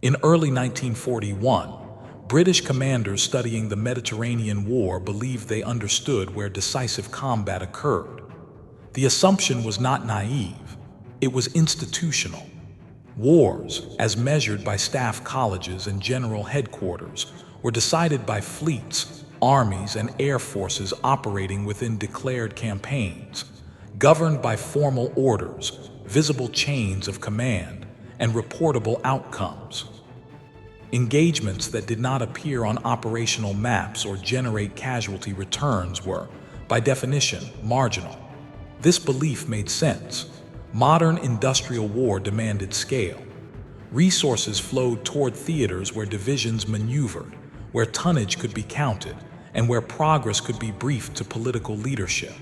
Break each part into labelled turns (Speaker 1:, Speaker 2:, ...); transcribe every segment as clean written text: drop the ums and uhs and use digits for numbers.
Speaker 1: In early 1941, British commanders studying the Mediterranean War believed they understood where decisive combat occurred. The assumption was not naive, it was institutional. Wars, as measured by staff colleges and general headquarters, were decided by fleets, armies, and air forces operating within declared campaigns, governed by formal orders, visible chains of command, and reportable outcomes. Engagements that did not appear on operational maps or generate casualty returns were, by definition, marginal. This belief made sense. Modern industrial war demanded scale. Resources flowed toward theaters where divisions maneuvered, where tonnage could be counted, and where progress could be briefed to political leadership.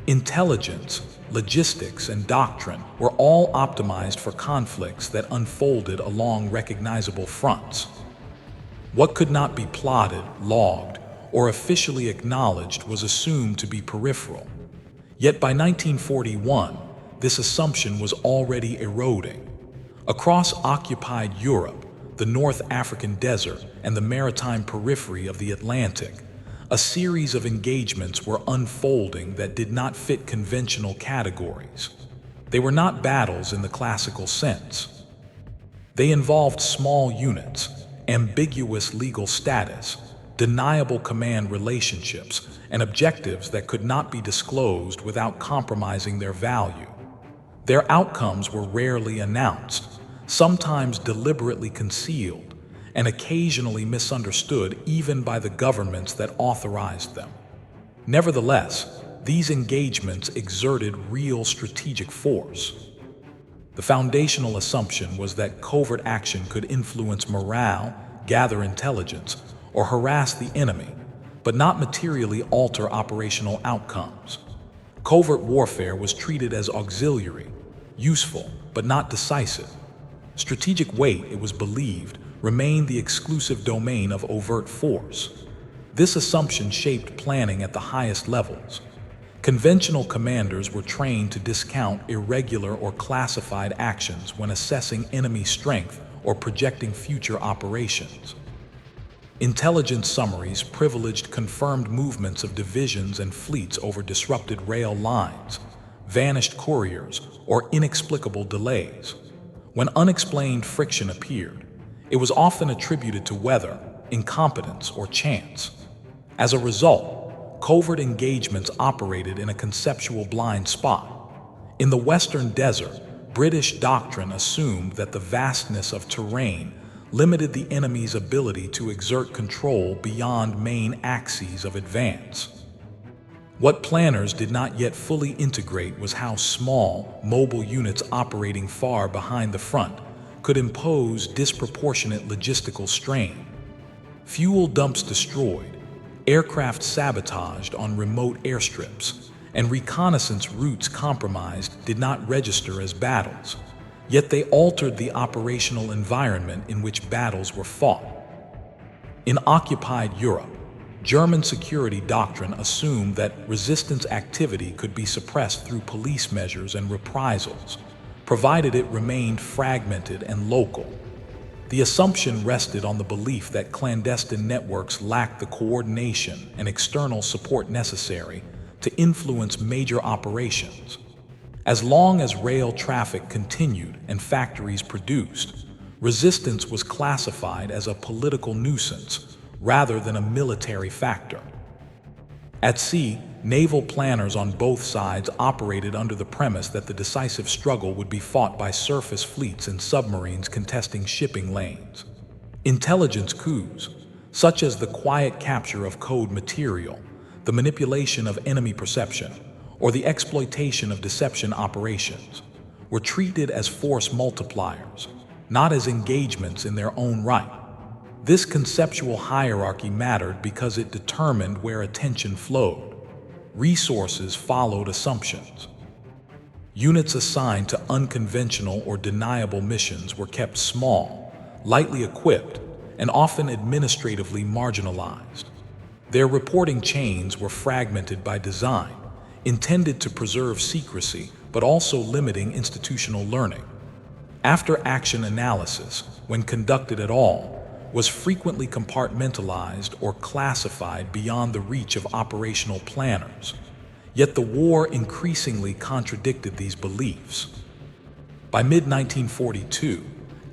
Speaker 1: Intelligence, logistics, and doctrine were all optimized for conflicts that unfolded along recognizable fronts. What could not be plotted, logged, or officially acknowledged was assumed to be peripheral. Yet by 1941, this assumption was already eroding. Across occupied Europe, the North African desert, and the maritime periphery of the Atlantic, a series of engagements were unfolding that did not fit conventional categories. They were not battles in the classical sense. They involved small units, ambiguous legal status, deniable command relationships, and objectives that could not be disclosed without compromising their value. Their outcomes were rarely announced, sometimes deliberately concealed, and occasionally misunderstood even by the governments that authorized them. Nevertheless, these engagements exerted real strategic force. The foundational assumption was that covert action could influence morale, gather intelligence, or harass the enemy, but not materially alter operational outcomes. Covert warfare was treated as auxiliary, useful, but not decisive. Strategic weight, it was believed, remained the exclusive domain of overt force. This assumption shaped planning at the highest levels. Conventional commanders were trained to discount irregular or classified actions when assessing enemy strength or projecting future operations. Intelligence summaries privileged confirmed movements of divisions and fleets over disrupted rail lines, vanished couriers, or inexplicable delays. When unexplained friction appeared, it was often attributed to weather, incompetence, or chance. As a result, covert engagements operated in a conceptual blind spot. In the Western Desert, British doctrine assumed that the vastness of terrain limited the enemy's ability to exert control beyond main axes of advance. What planners did not yet fully integrate was how small, mobile units operating far behind the front could impose disproportionate logistical strain. Fuel dumps destroyed, aircraft sabotaged on remote airstrips, and reconnaissance routes compromised did not register as battles, yet they altered the operational environment in which battles were fought. In occupied Europe, German security doctrine assumed that resistance activity could be suppressed through police measures and reprisals, provided it remained fragmented and local. The assumption rested on the belief that clandestine networks lacked the coordination and external support necessary to influence major operations. As long as rail traffic continued and factories produced, resistance was classified as a political nuisance rather than a military factor. At sea, naval planners on both sides operated under the premise that the decisive struggle would be fought by surface fleets and submarines contesting shipping lanes. Intelligence coups, such as the quiet capture of code material, the manipulation of enemy perception, or the exploitation of deception operations, were treated as force multipliers, not as engagements in their own right. This conceptual hierarchy mattered because it determined where attention flowed. Resources followed assumptions. Units assigned to unconventional or deniable missions were kept small, lightly equipped, and often administratively marginalized. Their reporting chains were fragmented by design, intended to preserve secrecy but also limiting institutional learning. After-action analysis, when conducted at all, was frequently compartmentalized or classified beyond the reach of operational planners. Yet the war increasingly contradicted these beliefs. By mid-1942,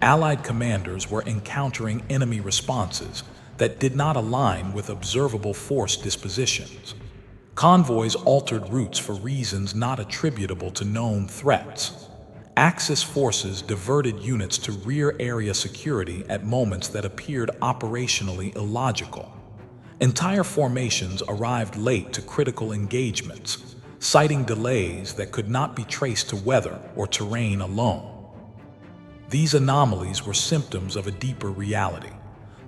Speaker 1: Allied commanders were encountering enemy responses that did not align with observable force dispositions. Convoys altered routes for reasons not attributable to known threats. Axis forces diverted units to rear area security at moments that appeared operationally illogical. Entire formations arrived late to critical engagements, citing delays that could not be traced to weather or terrain alone. These anomalies were symptoms of a deeper reality.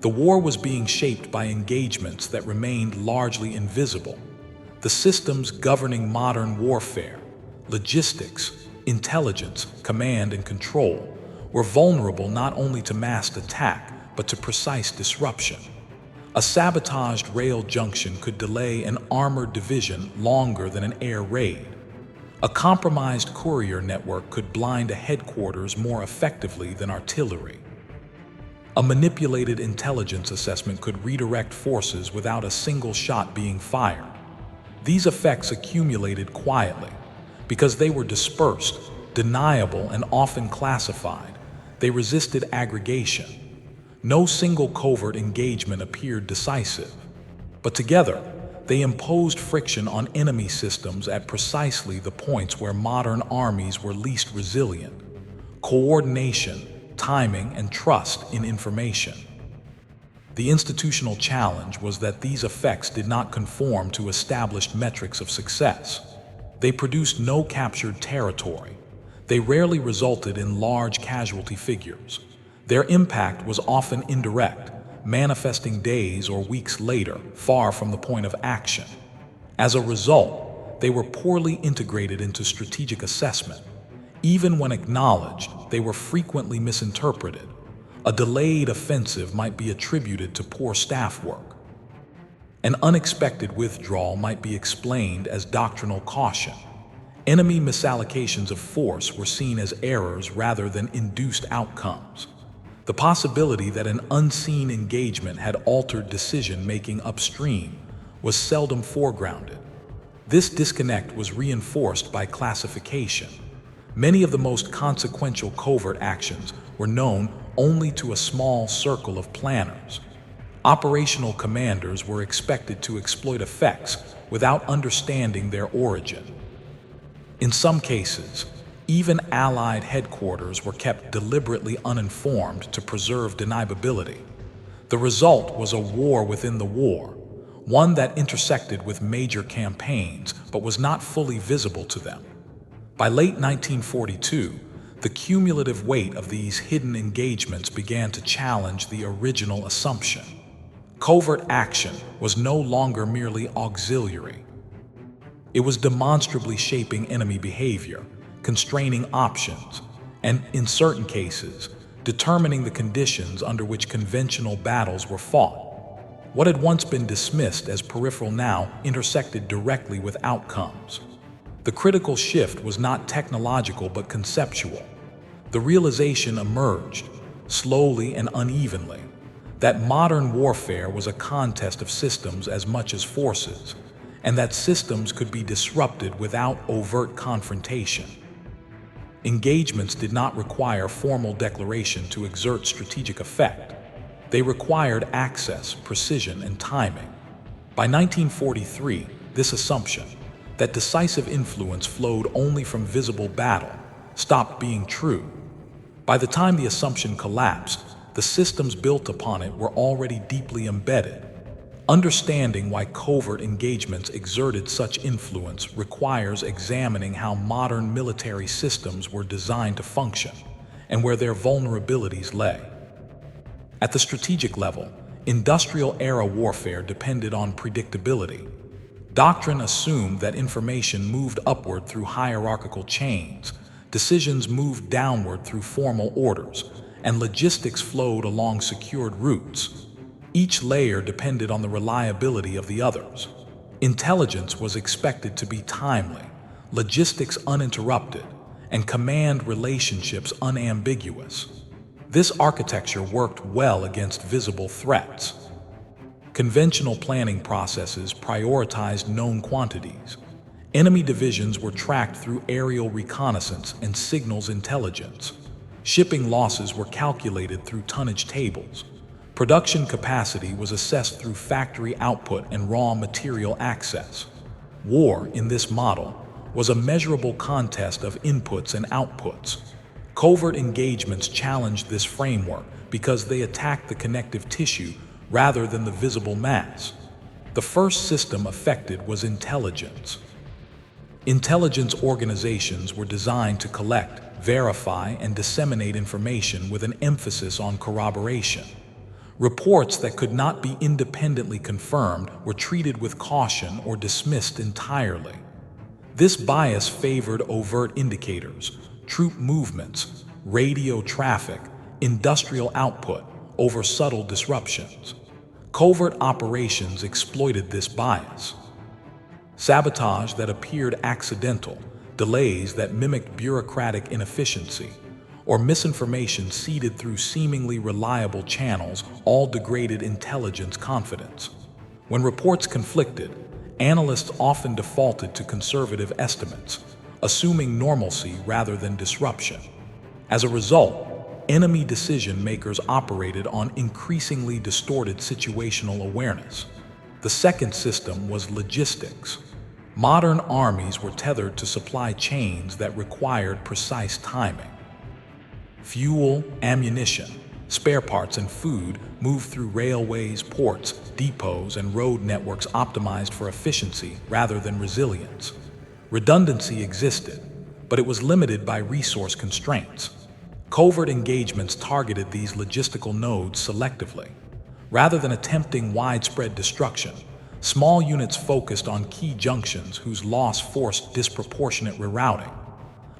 Speaker 1: The war was being shaped by engagements that remained largely invisible. The systems governing modern warfare, logistics, intelligence, command, and control, were vulnerable not only to massed attack, but to precise disruption. A sabotaged rail junction could delay an armored division longer than an air raid. A compromised courier network could blind a headquarters more effectively than artillery. A manipulated intelligence assessment could redirect forces without a single shot being fired. These effects accumulated quietly. Because they were dispersed, deniable, and often classified, they resisted aggregation. No single covert engagement appeared decisive, but together, they imposed friction on enemy systems at precisely the points where modern armies were least resilient: coordination, timing, and trust in information. The institutional challenge was that these effects did not conform to established metrics of success. They produced no captured territory. They rarely resulted in large casualty figures. Their impact was often indirect, manifesting days or weeks later, far from the point of action. As a result, they were poorly integrated into strategic assessment. Even when acknowledged, they were frequently misinterpreted. A delayed offensive might be attributed to poor staff work. An unexpected withdrawal might be explained as doctrinal caution. Enemy misallocations of force were seen as errors rather than induced outcomes. The possibility that an unseen engagement had altered decision-making upstream was seldom foregrounded. This disconnect was reinforced by classification. Many of the most consequential covert actions were known only to a small circle of planners. Operational commanders were expected to exploit effects without understanding their origin. In some cases, even Allied headquarters were kept deliberately uninformed to preserve deniability. The result was a war within the war, one that intersected with major campaigns but was not fully visible to them. By late 1942, the cumulative weight of these hidden engagements began to challenge the original assumption. Covert action was no longer merely auxiliary. It was demonstrably shaping enemy behavior, constraining options, and, in certain cases, determining the conditions under which conventional battles were fought. What had once been dismissed as peripheral now intersected directly with outcomes. The critical shift was not technological but conceptual. The realization emerged, slowly and unevenly, that modern warfare was a contest of systems as much as forces, and that systems could be disrupted without overt confrontation. Engagements did not require formal declaration to exert strategic effect. They required access, precision, and timing. By 1943, this assumption, that decisive influence flowed only from visible battle, stopped being true. By the time the assumption collapsed, the systems built upon it were already deeply embedded. Understanding why covert engagements exerted such influence requires examining how modern military systems were designed to function and where their vulnerabilities lay. At the strategic level, industrial-era warfare depended on predictability. Doctrine assumed that information moved upward through hierarchical chains, decisions moved downward through formal orders, and logistics flowed along secured routes. Each layer depended on the reliability of the others. Intelligence was expected to be timely, logistics uninterrupted, and command relationships unambiguous. This architecture worked well against visible threats. Conventional planning processes prioritized known quantities. Enemy divisions were tracked through aerial reconnaissance and signals intelligence. Shipping losses were calculated through tonnage tables. Production capacity was assessed through factory output and raw material access. War, in this model, was a measurable contest of inputs and outputs. Covert engagements challenged this framework because they attacked the connective tissue rather than the visible mass. The first system affected was intelligence. Intelligence organizations were designed to collect, verify, and disseminate information with an emphasis on corroboration. Reports that could not be independently confirmed were treated with caution or dismissed entirely. This bias favored overt indicators, troop movements, radio traffic, industrial output over subtle disruptions. Covert operations exploited this bias. Sabotage that appeared accidental, delays that mimicked bureaucratic inefficiency, or misinformation seeded through seemingly reliable channels all degraded intelligence confidence. When reports conflicted, analysts often defaulted to conservative estimates, assuming normalcy rather than disruption. As a result, enemy decision-makers operated on increasingly distorted situational awareness. The second system was logistics. Modern armies were tethered to supply chains that required precise timing. Fuel, ammunition, spare parts, and food moved through railways, ports, depots, and road networks optimized for efficiency rather than resilience. Redundancy existed, but it was limited by resource constraints. Covert engagements targeted these logistical nodes selectively. Rather than attempting widespread destruction, small units focused on key junctions whose loss forced disproportionate rerouting.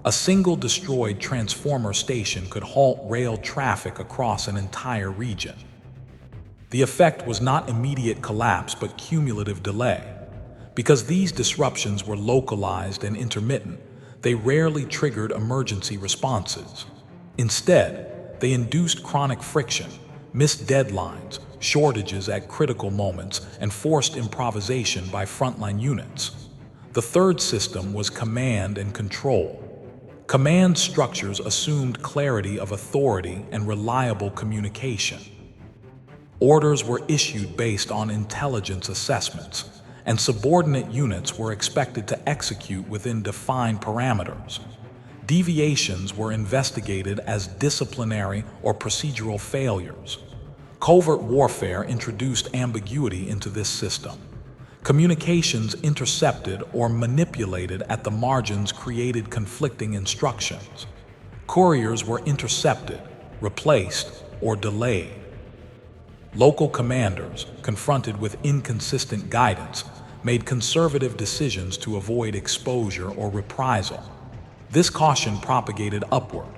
Speaker 1: A single destroyed transformer station could halt rail traffic across an entire region. The effect was not immediate collapse but cumulative delay. Because these disruptions were localized and intermittent, they rarely triggered emergency responses. Instead, they induced chronic friction, missed deadlines, shortages at critical moments, and forced improvisation by frontline units. The third system was command and control. Command structures assumed clarity of authority and reliable communication. Orders were issued based on intelligence assessments, and subordinate units were expected to execute within defined parameters. Deviations were investigated as disciplinary or procedural failures. Covert warfare introduced ambiguity into this system. Communications intercepted or manipulated at the margins created conflicting instructions. Couriers were intercepted, replaced, or delayed. Local commanders, confronted with inconsistent guidance, made conservative decisions to avoid exposure or reprisal. This caution propagated upward.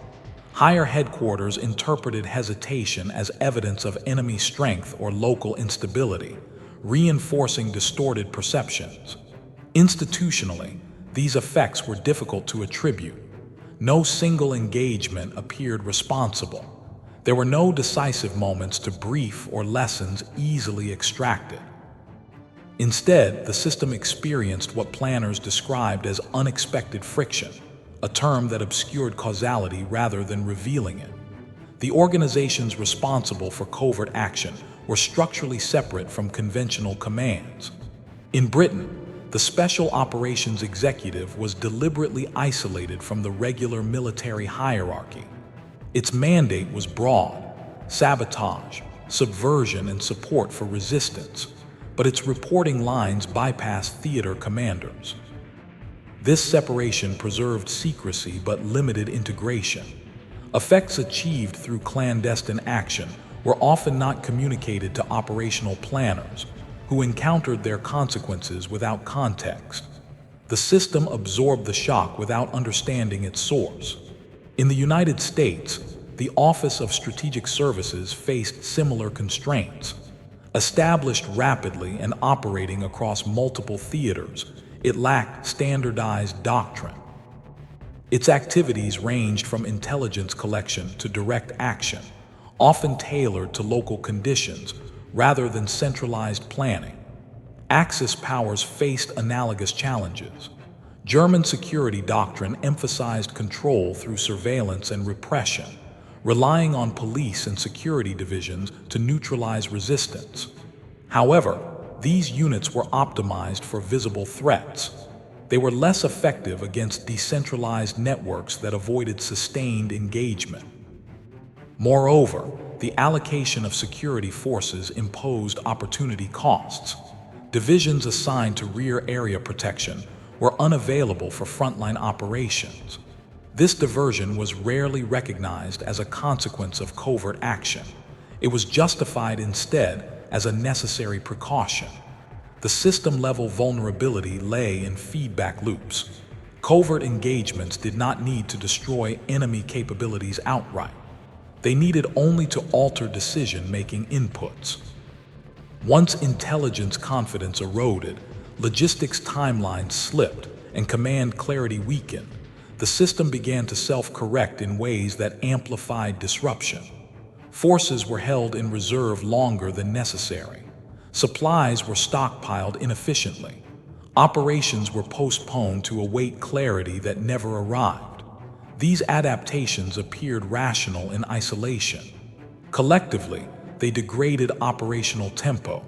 Speaker 1: Higher headquarters interpreted hesitation as evidence of enemy strength or local instability, reinforcing distorted perceptions. Institutionally, these effects were difficult to attribute. No single engagement appeared responsible. There were no decisive moments to brief or lessons easily extracted. Instead, the system experienced what planners described as unexpected friction, a term that obscured causality rather than revealing it. The organizations responsible for covert action were structurally separate from conventional commands. In Britain, the Special Operations Executive was deliberately isolated from the regular military hierarchy. Its mandate was broad: sabotage, subversion, and support for resistance, but its reporting lines bypassed theater commanders. This separation preserved secrecy but limited integration. Effects achieved through clandestine action were often not communicated to operational planners, who encountered their consequences without context. The system absorbed the shock without understanding its source. In the United States, the Office of Strategic Services faced similar constraints. Established rapidly and operating across multiple theaters, it lacked standardized doctrine. Its activities ranged from intelligence collection to direct action, often tailored to local conditions rather than centralized planning. Axis powers faced analogous challenges. German security doctrine emphasized control through surveillance and repression, relying on police and security divisions to neutralize resistance. However, these units were optimized for visible threats. They were less effective against decentralized networks that avoided sustained engagement. Moreover, the allocation of security forces imposed opportunity costs. Divisions assigned to rear area protection were unavailable for frontline operations. This diversion was rarely recognized as a consequence of covert action. It was justified instead as a necessary precaution. The system-level vulnerability lay in feedback loops. Covert engagements did not need to destroy enemy capabilities outright. They needed only to alter decision-making inputs. Once intelligence confidence eroded, logistics timelines slipped, and command clarity weakened, the system began to self-correct in ways that amplified disruption. Forces were held in reserve longer than necessary. Supplies were stockpiled inefficiently. Operations were postponed to await clarity that never arrived. These adaptations appeared rational in isolation. Collectively, they degraded operational tempo.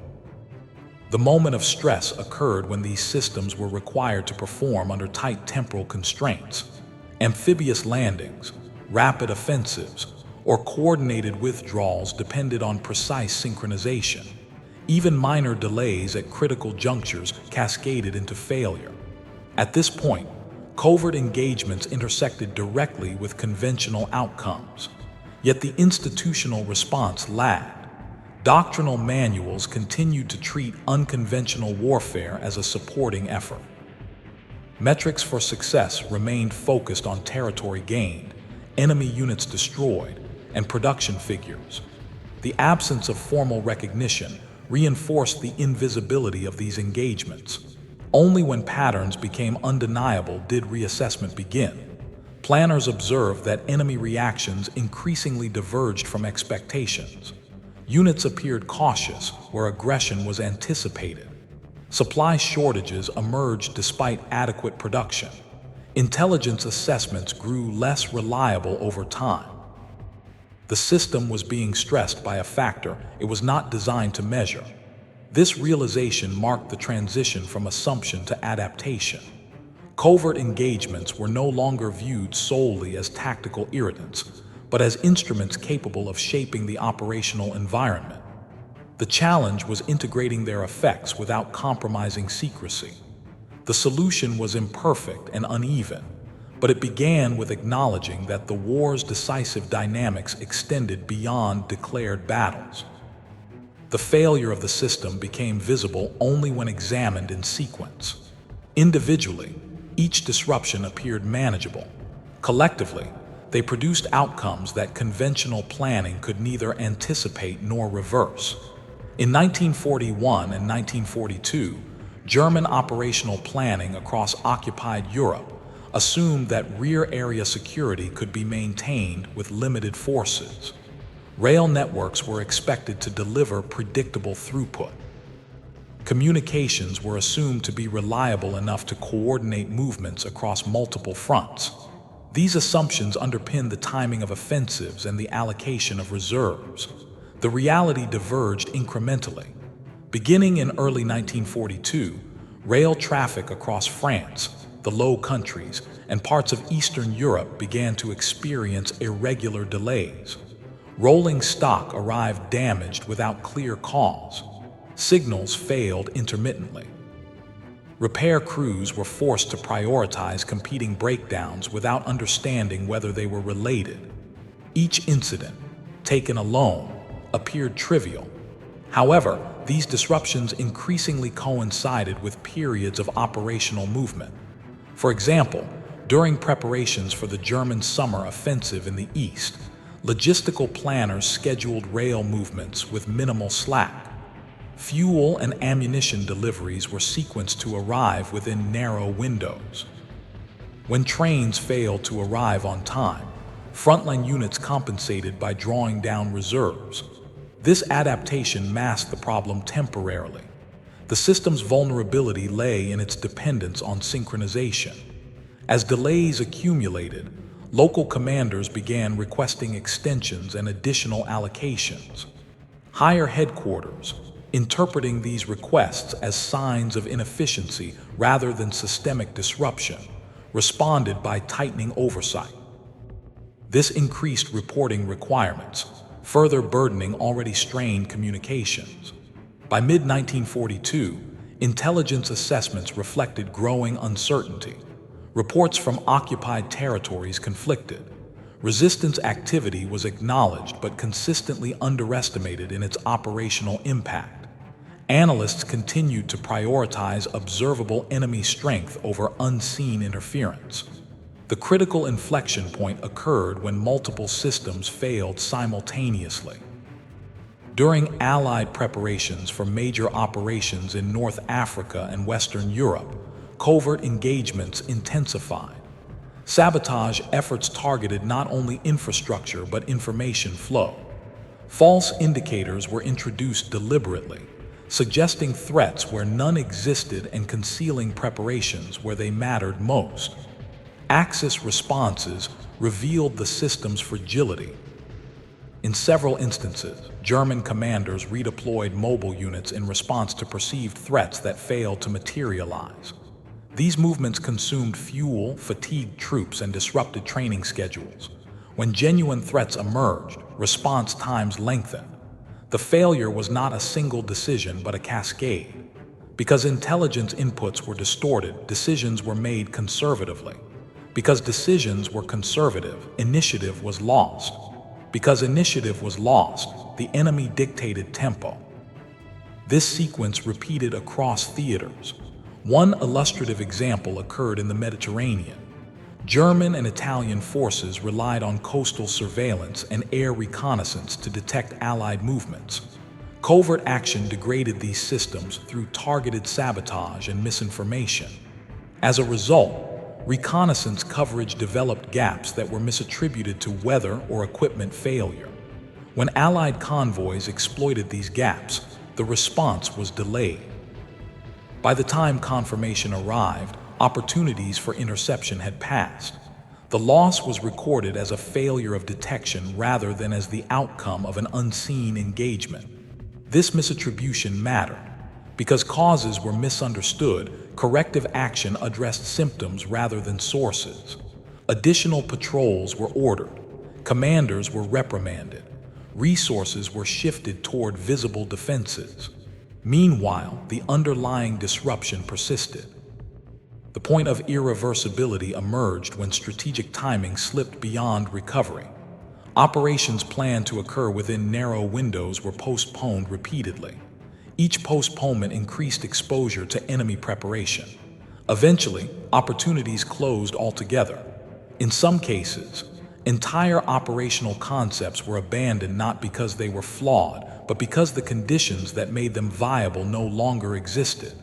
Speaker 1: The moment of stress occurred when these systems were required to perform under tight temporal constraints. Amphibious landings, rapid offensives, or coordinated withdrawals depended on precise synchronization. Even minor delays at critical junctures cascaded into failure. At this point, covert engagements intersected directly with conventional outcomes. Yet the institutional response lagged. Doctrinal manuals continued to treat unconventional warfare as a supporting effort. Metrics for success remained focused on territory gained, enemy units destroyed, and production figures. The absence of formal recognition reinforced the invisibility of these engagements. Only when patterns became undeniable did reassessment begin. Planners observed that enemy reactions increasingly diverged from expectations. Units appeared cautious where aggression was anticipated. Supply shortages emerged despite adequate production. Intelligence assessments grew less reliable over time. The system was being stressed by a factor it was not designed to measure. This realization marked the transition from assumption to adaptation. Covert engagements were no longer viewed solely as tactical irritants, but as instruments capable of shaping the operational environment. The challenge was integrating their effects without compromising secrecy. The solution was imperfect and uneven, but it began with acknowledging that the war's decisive dynamics extended beyond declared battles. The failure of the system became visible only when examined in sequence. Individually, each disruption appeared manageable. Collectively, they produced outcomes that conventional planning could neither anticipate nor reverse. In 1941 and 1942, German operational planning across occupied Europe assumed that rear area security could be maintained with limited forces. Rail networks were expected to deliver predictable throughput. Communications were assumed to be reliable enough to coordinate movements across multiple fronts. These assumptions underpinned the timing of offensives and the allocation of reserves. The reality diverged incrementally. Beginning in early 1942, rail traffic across France, the Low Countries, and parts of Eastern Europe began to experience irregular delays. Rolling stock arrived damaged without clear cause. Signals failed intermittently. Repair crews were forced to prioritize competing breakdowns without understanding whether they were related. Each incident, taken alone, appeared trivial. However, these disruptions increasingly coincided with periods of operational movement. For example, during preparations for the German summer offensive in the east, logistical planners scheduled rail movements with minimal slack. Fuel and ammunition deliveries were sequenced to arrive within narrow windows. When trains failed to arrive on time, frontline units compensated by drawing down reserves. This adaptation masked the problem temporarily. The system's vulnerability lay in its dependence on synchronization. As delays accumulated, local commanders began requesting extensions and additional allocations. Higher headquarters, interpreting these requests as signs of inefficiency rather than systemic disruption, responded by tightening oversight. This increased reporting requirements, further burdening already strained communications. By mid-1942, intelligence assessments reflected growing uncertainty. Reports from occupied territories conflicted. Resistance activity was acknowledged but consistently underestimated in its operational impact. Analysts continued to prioritize observable enemy strength over unseen interference. The critical inflection point occurred when multiple systems failed simultaneously. During Allied preparations for major operations in North Africa and Western Europe, covert engagements intensified. Sabotage efforts targeted not only infrastructure but information flow. False indicators were introduced deliberately, suggesting threats where none existed and concealing preparations where they mattered most. Axis responses revealed the system's fragility. In several instances, German commanders redeployed mobile units in response to perceived threats that failed to materialize. These movements consumed fuel, fatigued troops, and disrupted training schedules. When genuine threats emerged, response times lengthened. The failure was not a single decision but a cascade. Because intelligence inputs were distorted, decisions were made conservatively. Because decisions were conservative, initiative was lost. Because initiative was lost, the enemy dictated tempo. This sequence repeated across theaters. One illustrative example occurred in the Mediterranean. German and Italian forces relied on coastal surveillance and air reconnaissance to detect Allied movements. Covert action degraded these systems through targeted sabotage and misinformation. As a result, reconnaissance coverage developed gaps that were misattributed to weather or equipment failure. When Allied convoys exploited these gaps, the response was delayed. By the time confirmation arrived, opportunities for interception had passed. The loss was recorded as a failure of detection rather than as the outcome of an unseen engagement. This misattribution mattered. Because causes were misunderstood, corrective action addressed symptoms rather than sources. Additional patrols were ordered. Commanders were reprimanded. Resources were shifted toward visible defenses. Meanwhile, the underlying disruption persisted. The point of irreversibility emerged when strategic timing slipped beyond recovery. Operations planned to occur within narrow windows were postponed repeatedly. Each postponement increased exposure to enemy preparation. Eventually, opportunities closed altogether. In some cases, entire operational concepts were abandoned not because they were flawed, but because the conditions that made them viable no longer existed.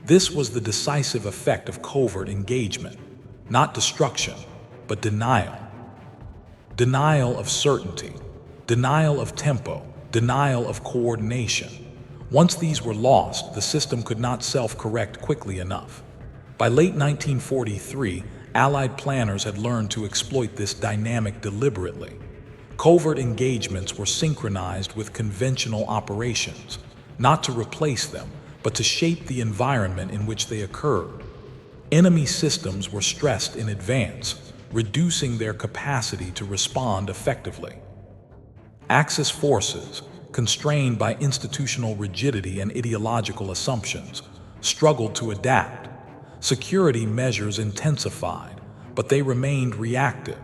Speaker 1: This was the decisive effect of covert engagement, not destruction, but denial. Denial of certainty, denial of tempo, denial of coordination. Once these were lost, the system could not self-correct quickly enough. By late 1943, Allied planners had learned to exploit this dynamic deliberately. Covert engagements were synchronized with conventional operations, not to replace them, but to shape the environment in which they occurred. Enemy systems were stressed in advance, reducing their capacity to respond effectively. Axis forces, constrained by institutional rigidity and ideological assumptions, struggled to adapt. Security measures intensified, but they remained reactive.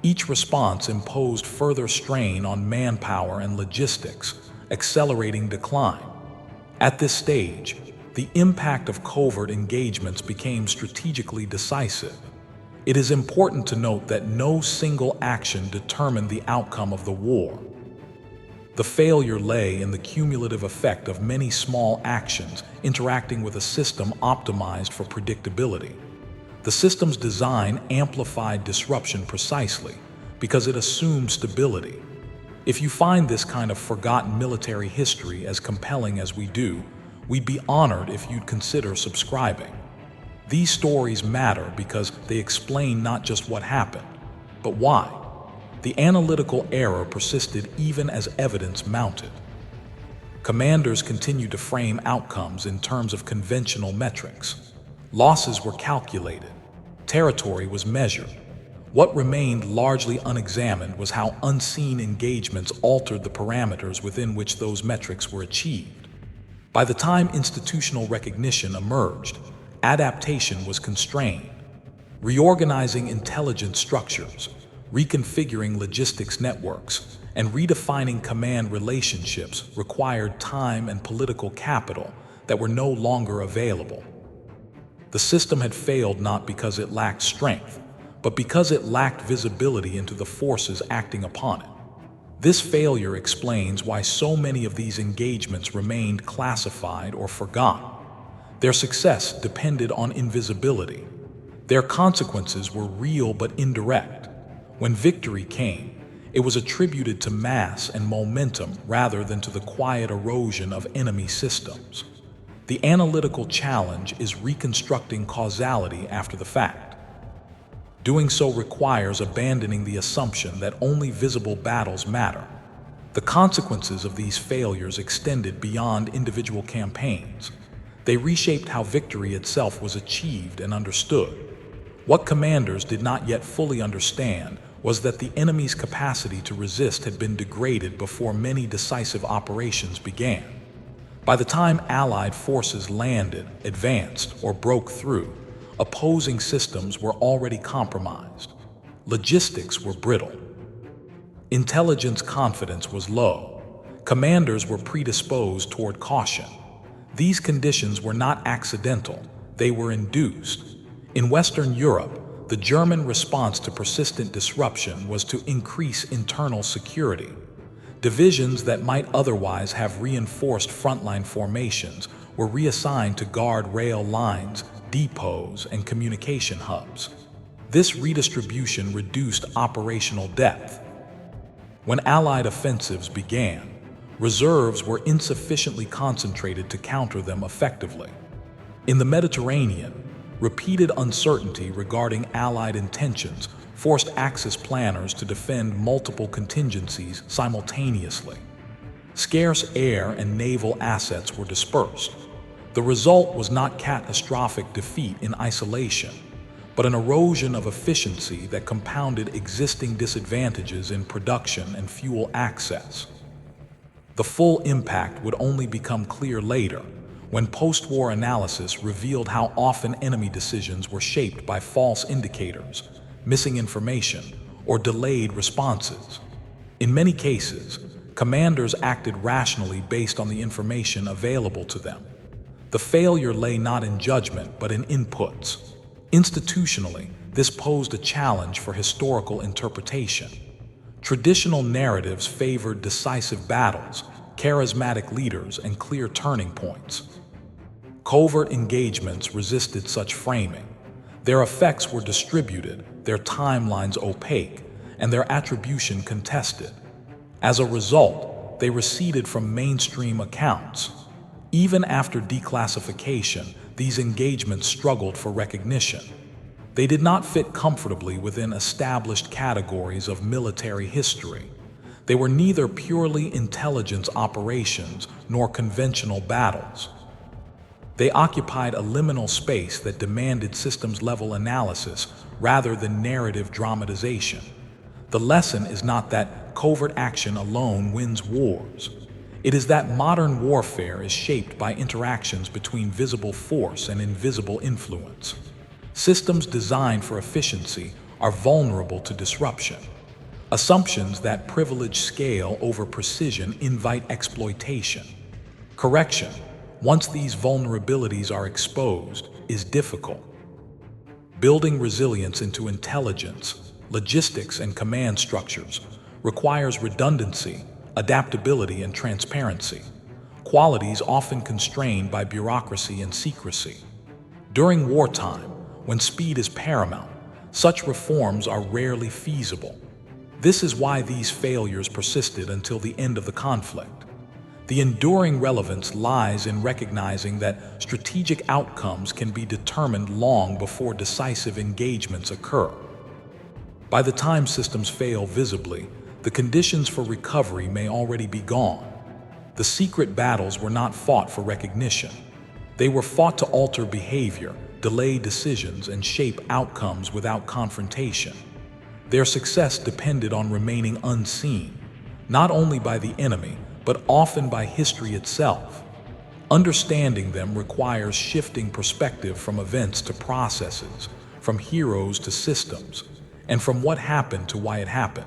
Speaker 1: Each response imposed further strain on manpower and logistics, accelerating decline. At this stage, the impact of covert engagements became strategically decisive. It is important to note that no single action determined the outcome of the war. The failure lay in the cumulative effect of many small actions interacting with a system optimized for predictability. The system's design amplified disruption precisely because it assumed stability. If you find this kind of forgotten military history as compelling as we do, we'd be honored if you'd consider subscribing. These stories matter because they explain not just what happened, but why. The analytical error persisted even as evidence mounted. Commanders continued to frame outcomes in terms of conventional metrics. Losses were calculated. Territory was measured. What remained largely unexamined was how unseen engagements altered the parameters within which those metrics were achieved. By the time institutional recognition emerged, adaptation was constrained. Reorganizing intelligence structures, reconfiguring logistics networks, and redefining command relationships required time and political capital that were no longer available. The system had failed not because it lacked strength, but because it lacked visibility into the forces acting upon it. This failure explains why so many of these engagements remained classified or forgotten. Their success depended on invisibility. Their consequences were real but indirect. When victory came, it was attributed to mass and momentum rather than to the quiet erosion of enemy systems. The analytical challenge is reconstructing causality after the fact. Doing so requires abandoning the assumption that only visible battles matter. The consequences of these failures extended beyond individual campaigns. They reshaped how victory itself was achieved and understood. What commanders did not yet fully understand was that the enemy's capacity to resist had been degraded before many decisive operations began. By the time Allied forces landed, advanced, or broke through, opposing systems were already compromised. Logistics were brittle. Intelligence confidence was low. Commanders were predisposed toward caution. These conditions were not accidental, they were induced. In Western Europe, the German response to persistent disruption was to increase internal security. Divisions that might otherwise have reinforced frontline formations were reassigned to guard rail lines, depots, and communication hubs. This redistribution reduced operational depth. When Allied offensives began, reserves were insufficiently concentrated to counter them effectively. In the Mediterranean, repeated uncertainty regarding Allied intentions forced Axis planners to defend multiple contingencies simultaneously. Scarce air and naval assets were dispersed. The result was not catastrophic defeat in isolation, but an erosion of efficiency that compounded existing disadvantages in production and fuel access. The full impact would only become clear later, when post-war analysis revealed how often enemy decisions were shaped by false indicators, missing information, or delayed responses. In many cases, commanders acted rationally based on the information available to them. The failure lay not in judgment, but in inputs. Institutionally, this posed a challenge for historical interpretation. Traditional narratives favored decisive battles, charismatic leaders, and clear turning points. Covert engagements resisted such framing. Their effects were distributed, their timelines opaque, and their attribution contested. As a result, they receded from mainstream accounts. Even after declassification, these engagements struggled for recognition. They did not fit comfortably within established categories of military history. They were neither purely intelligence operations nor conventional battles. They occupied a liminal space that demanded systems-level analysis rather than narrative dramatization. The lesson is not that covert action alone wins wars. It is that modern warfare is shaped by interactions between visible force and invisible influence. Systems designed for efficiency are vulnerable to disruption. Assumptions that privilege scale over precision invite exploitation. Correction, once these vulnerabilities are exposed, is difficult. Building resilience into intelligence, logistics, and command structures requires redundancy, adaptability, and transparency, qualities often constrained by bureaucracy and secrecy. During wartime, when speed is paramount, such reforms are rarely feasible. This is why these failures persisted until the end of the conflict. The enduring relevance lies in recognizing that strategic outcomes can be determined long before decisive engagements occur. By the time systems fail visibly, the conditions for recovery may already be gone. The secret battles were not fought for recognition. They were fought to alter behavior, delay decisions, and shape outcomes without confrontation. Their success depended on remaining unseen, not only by the enemy, but often by history itself. Understanding them requires shifting perspective from events to processes, from heroes to systems, and from what happened to why it happened.